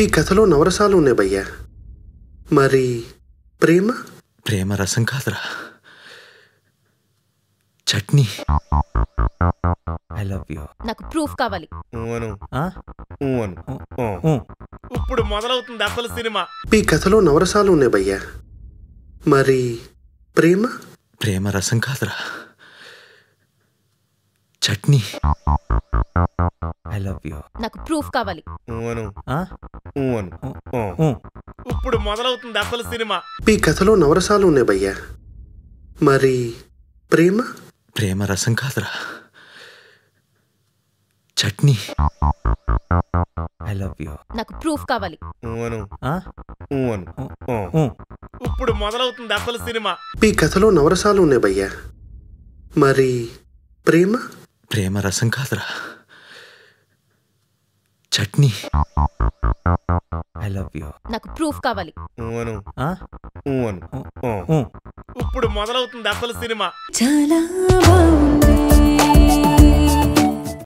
ఈ కథలో నవరసాలు ఉన్నాయి భయ్యా. మరి ప్రేమ? ప్రేమ రసం కాదురా, చట్నీ. I love you. నాకు ప్రూఫ్ కావాలి. ఇప్పుడు మొదలవుతుంది అసలు సినిమా. ఈ కథలో నవరసాలు ఉన్నాయి భయ్యా. మరి ప్రేమ? ప్రేమ రసం కాదురా, చట్నీ. I love you. నాకు ప్రూఫ్ కావాలి. ఇప్పుడు మొదలవుతుంది అసలు సినిమా. ఈ కథలో నవరసాలు ఉన్నాయి భయ్యా. మరి ప్రేమ? ప్రేమ రసం కాదురా, చట్నీ. I love you. నాకు ప్రూఫ్ కావాలి. ఇప్పుడు మొదలవుతుంది అసలు సినిమా. ఈ కథలో నవరసాలు ఉన్నాయి భయ్యా. మరి ప్రేమ? ప్రేమ రసం కాదురా, చట్నీ. I love you. నాకు ప్రూఫ్ కావాలి. ఇప్పుడు మొదలవుతుంది అసలు సినిమా. చాలా బాగుంది.